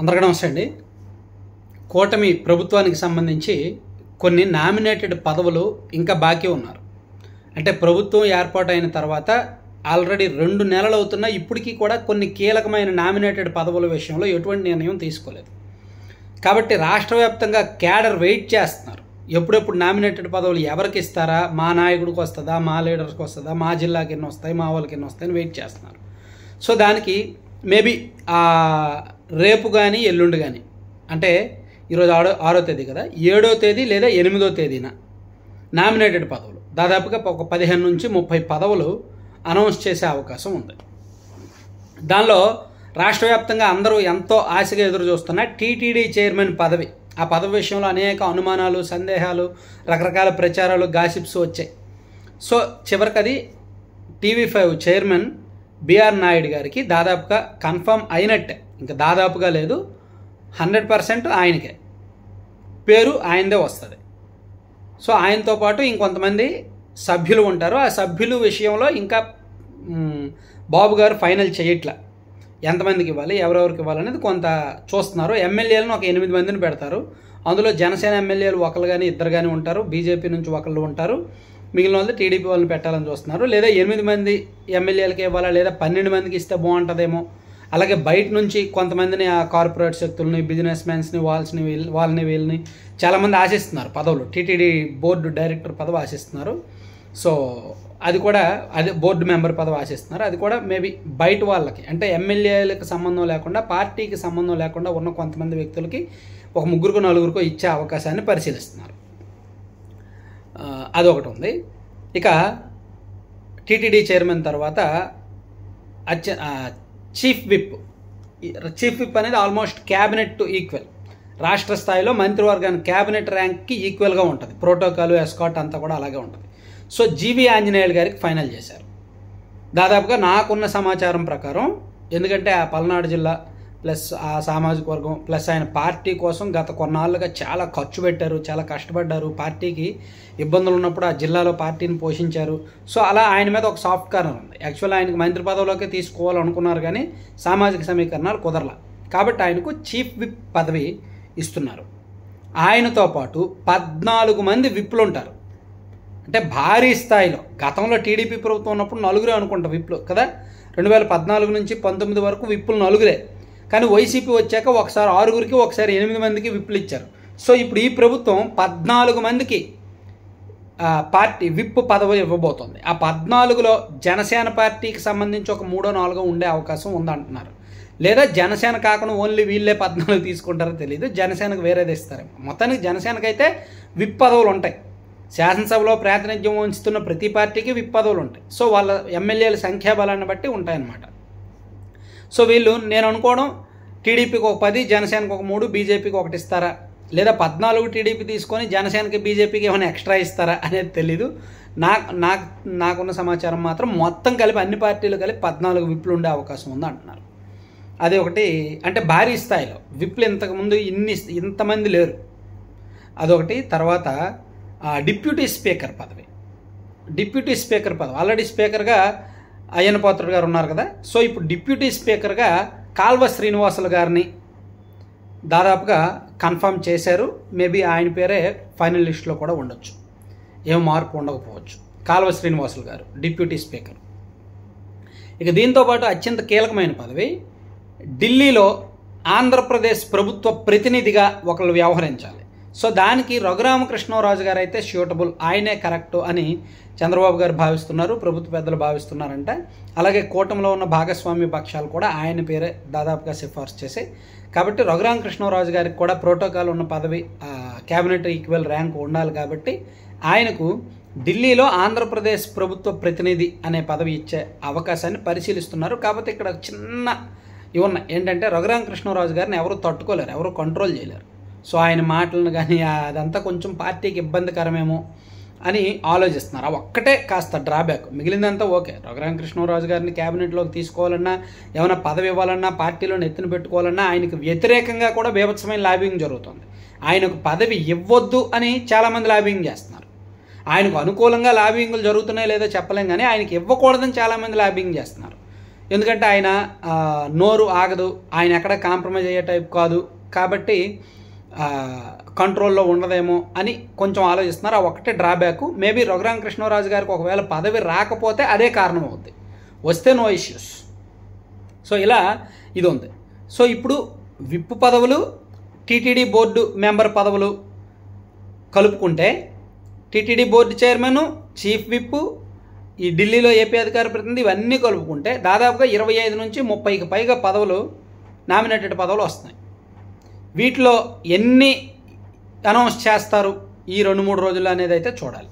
అందరికీ నమస్తే అండి. కూటమి ప్రభుత్వానికి సంబంధించి కొన్ని నామినేటెడ్ పదవులు ఇంకా బాకీ ఉన్నారు. అంటే ప్రభుత్వం ఏర్పాటైన తర్వాత ఆల్రెడీ 2 నెలలు అవుతున్నా ఇప్పటికీ కూడా కొన్ని కీలకమైన నామినేటెడ్ పదవుల విషయంలో ఎటువంటి నిర్ణయం తీసుకోలేదు. కాబట్టి రాష్ట్ర వ్యాప్తంగా క్యాడర్ వెయిట్ చేస్తున్నారు. ఎప్పుడెప్పుడు నామినేటెడ్ పదవులు ఎవరికి ఇస్తారా, మా నాయకుడికి వస్తుందా, మా లీడర్స్కి వస్తుందా, మా జిల్లాకి ఎన్ని వస్తాయి, మా వాళ్ళకి ఎన్ని వస్తాయని వెయిట్ చేస్తున్నారు. సో దానికి మేబీ రేపు కానీ ఎల్లుండి కానీ, అంటే ఈరోజు 6వ తేదీ కదా, 7వ తేదీ లేదా 8వ తేదీన నామినేటెడ్ పదవులు దాదాపుగా ఒక 15 నుంచి 30 పదవులు అనౌన్స్ చేసే అవకాశం ఉంది. దానిలో రాష్ట్ర వ్యాప్తంగా అందరూ ఎంతో ఆశగా ఎదురు చూస్తున్న టీటీడీ చైర్మన్ పదవి, ఆ పదవి విషయంలో అనేక అనుమానాలు, సందేహాలు, రకరకాల ప్రచారాలు, గాసిప్స్ వచ్చాయి. సో చివరికి అది TV5 చైర్మన్ బిఆర్ నాయుడు గారికి దాదాపుగా కన్ఫర్మ్ అయినట్టే. ఇంకా దాదాపుగా లేదు, 100% ఆయనకే పేరు ఆయనదే వస్తుంది. సో ఆయనతో పాటు ఇంకొంతమంది సభ్యులు ఉంటారు. ఆ సభ్యుల విషయంలో ఇంకా బాబు గారు ఫైనల్ చేయట్లా, ఎంతమందికి ఇవ్వాలి, ఎవరెవరికి ఇవ్వాలనేది కొంత చూస్తున్నారు. ఎమ్మెల్యేలను ఒక 8 మందిని పెడతారు. అందులో జనసేన ఎమ్మెల్యేలు ఒకళ్ళు కానీ ఇద్దరు కానీ ఉంటారు, బీజేపీ నుంచి ఒకళ్ళు ఉంటారు, మిగిలిన వాళ్ళు టీడీపీ వాళ్ళని పెట్టాలని చూస్తున్నారు. లేదా 8 మంది ఎమ్మెల్యేలకి ఇవ్వాలా, లేదా 12 మందికి ఇస్తే బాగుంటుందేమో. అలాగే బయట నుంచి కొంతమందిని, ఆ కార్పొరేట్ శక్తులని, బిజినెస్ మ్యాన్స్ని, వాళ్ళని వీళ్ళని చాలామంది ఆశిస్తున్నారు పదవులు. టీటీడీ బోర్డు డైరెక్టర్ పదవి ఆశిస్తున్నారు. సో అది కూడా, అది బోర్డు మెంబర్ పదవి ఆశిస్తున్నారు. అది కూడా మేబీ బయట వాళ్ళకి, అంటే ఎమ్మెల్యేలకు సంబంధం లేకుండా, పార్టీకి సంబంధం లేకుండా ఉన్న కొంతమంది వ్యక్తులకి ఒక 3-4 ఇచ్చే అవకాశాన్ని పరిశీలిస్తున్నారు. అదొకటి ఉంది. ఇక టీటీడీ చైర్మన్ తర్వాత చీఫ్ విప్ అనేది ఆల్మోస్ట్ క్యాబినెట్ టు ఈక్వల్. రాష్ట్ర స్థాయిలో మంత్రివర్గానికి క్యాబినెట్ ర్యాంక్కి ఈక్వల్గా ఉంటుంది. ప్రోటోకాల్, ఎస్కాట్ అంతా కూడా అలాగే ఉంటుంది. సో జీవి ఆంజనేయులు గారికి ఫైనల్ చేశారు. దాదాపుగా నాకున్న సమాచారం ప్రకారం, ఎందుకంటే ఆ పల్నాడు జిల్లా ప్లస్ ఆ సామాజిక వర్గం ప్లస్ ఆయన పార్టీ కోసం గత కొన్నాళ్ళుగా చాలా ఖర్చు పెట్టారు, చాలా కష్టపడ్డారు. పార్టీకి ఇబ్బందులు ఉన్నప్పుడు ఆ జిల్లాలో పార్టీని పోషించారు. సో అలా ఆయన మీద ఒక సాఫ్ట్ కార్నర్ ఉంది. యాక్చువల్గా ఆయనకు మంత్రి పదవిలోకి తీసుకోవాలనుకున్నారు, కానీ సామాజిక సమీకరణాలు కుదరలా. కాబట్టి ఆయనకు చీఫ్ విప్ పదవి ఇస్తున్నారు. ఆయనతో పాటు 14 మంది విప్లు ఉంటారు. అంటే భారీ స్థాయిలో, గతంలో టీడీపీ ప్రభుత్వం ఉన్నప్పుడు 4 అనుకుంటా విప్లు కదా, 2014 నుంచి 19 వరకు విప్పులు 4. కానీ వైసీపీ వచ్చాక ఒకసారి 6, ఒకసారి 8 మందికి విప్పులు ఇచ్చారు. సో ఇప్పుడు ఈ ప్రభుత్వం 14 మందికి పార్టీ విప్ పదవి ఇవ్వబోతోంది. ఆ 14లో జనసేన పార్టీకి సంబంధించి ఒక 3-4 ఉండే అవకాశం ఉందంటున్నారు. లేదా జనసేన కాకుండా ఓన్లీ వీళ్ళే 14 తీసుకుంటారో తెలియదు, జనసేనకు వేరేది ఇస్తారేమో. మొత్తానికి జనసేనకైతే విప్ పదవులు ఉంటాయి. శాసనసభలో ప్రాతినిధ్యం వహిస్తున్న ప్రతి పార్టీకి విప్ పదవులు ఉంటాయి. సో వాళ్ళ ఎమ్మెల్యేల సంఖ్యాబలాన్ని బట్టి ఉంటాయన్నమాట. సో వీళ్ళు, నేను అనుకోవడం, టీడీపీకి ఒక 10, జనసేనకు ఒక 3, బీజేపీకి 1 ఇస్తారా, లేదా 14 టీడీపీ తీసుకొని జనసేనకి బీజేపీకి ఏమైనా ఎక్స్ట్రా ఇస్తారా అనేది తెలీదు. నాకున్న సమాచారం మాత్రం మొత్తం కలిపి అన్ని పార్టీలు కలిపి 14 విప్లు ఉండే అవకాశం ఉంది అంటున్నారు. అది ఒకటి. అంటే భారీ స్థాయిలో విప్లు ఇంతకుముందు ఇంతమంది లేరు, అదొకటి. తర్వాత డిప్యూటీ స్పీకర్ పదవి ఆల్రెడీ స్పీకర్గా అయ్యన్నపాత్రుడు గారు ఉన్నారు కదా. సో ఇప్పుడు డిప్యూటీ స్పీకర్గా కాల్వ శ్రీనివాసులు గారిని దాదాపుగా కన్ఫర్మ్ చేశారు. మేబీ ఆయన పేరే ఫైనల్ లిస్టులో కూడా ఉండొచ్చు, ఏం మార్పు ఉండకపోవచ్చు. కాల్వ శ్రీనివాసులు గారు డిప్యూటీ స్పీకర్. ఇక దీంతోపాటు అత్యంత కీలకమైన పదవి, ఢిల్లీలో ఆంధ్రప్రదేశ్ ప్రభుత్వ ప్రతినిధిగా ఒకళ్ళు వ్యవహరించాలి. సో దానికి రఘురామకృష్ణరాజు గారు అయితే సూటబుల్, ఆయనే కరెక్ట్ అని చంద్రబాబు గారు భావిస్తున్నారు, ప్రభుత్వ పెద్దలు భావిస్తున్నారంట. అలాగే కూటమిలో ఉన్న భాగస్వామ్య పక్షాలు కూడా ఆయన పేరే దాదాపుగా సిఫార్సు చేశాయి. కాబట్టి రఘురామకృష్ణరాజు గారికి కూడా ప్రోటోకాల్ ఉన్న పదవి, క్యాబినెట్ ఈక్వల్ ర్యాంక్ ఉండాలి. కాబట్టి ఆయనకు ఢిల్లీలో ఆంధ్రప్రదేశ్ ప్రభుత్వ ప్రతినిధి అనే పదవి ఇచ్చే అవకాశాన్ని పరిశీలిస్తున్నారు. కాకపోతే ఇక్కడ చిన్న ఇవన్న ఏంటంటే, రఘురామకృష్ణరాజు గారిని ఎవరు తట్టుకోలేరు, ఎవరు కంట్రోల్ చేయలేరు. సో ఆయన మాటలను కానీ అదంతా కొంచెం పార్టీకి ఇబ్బందికరమేమో అని ఆలోచిస్తున్నారు. ఒక్కటే కాస్త డ్రాబ్యాక్, మిగిలిందంతా ఓకే. రఘురామకృష్ణరాజు గారిని క్యాబినెట్లోకి తీసుకోవాలన్నా, ఏమైనా పదవి ఇవ్వాలన్నా, పార్టీలో ఎత్తున పెట్టుకోవాలన్నా ఆయనకు వ్యతిరేకంగా కూడా బీభత్సమైన లాబింగ్ జరుగుతుంది. ఆయనకు పదవి ఇవ్వద్దు అని చాలామంది లాబింగ్ చేస్తున్నారు. ఆయనకు అనుకూలంగా లాబింగ్లు జరుగుతున్నాయో లేదో చెప్పలేం, కానీ ఆయనకి ఇవ్వకూడదని చాలామంది లాబింగ్ చేస్తున్నారు. ఎందుకంటే ఆయన నోరు ఆగదు, ఆయన ఎక్కడ కాంప్రమైజ్ అయ్యే టైప్ కాదు, కాబట్టి కంట్రోల్లో ఉండదేమో అని కొంచెం ఆలోచిస్తున్నారు. ఆ ఒక్కటే డ్రాబ్యాక్. మేబీ రఘురామకృష్ణరాజు గారికి ఒకవేళ పదవి రాకపోతే అదే కారణం అవుద్ది, వస్తే నో ఇష్యూస్. సో ఇలా ఇది ఉంది. సో ఇప్పుడు విప్ పదవులు, టీటీడీ బోర్డు మెంబర్ పదవులు కలుపుకుంటే TTD board chairman, chief whip, ఈ ఢిల్లీలో ఏపీ అధికార ప్రతినిధి, ఇవన్నీ కలుపుకుంటే దాదాపుగా 25 నుంచి 30కి పైగా పదవులు, నామినేటెడ్ పదవులు వస్తున్నాయి. వీటిలో ఎన్ని అనౌన్స్ చేస్తారు ఈ 2-3 రోజులు అనేది అయితే చూడాలి.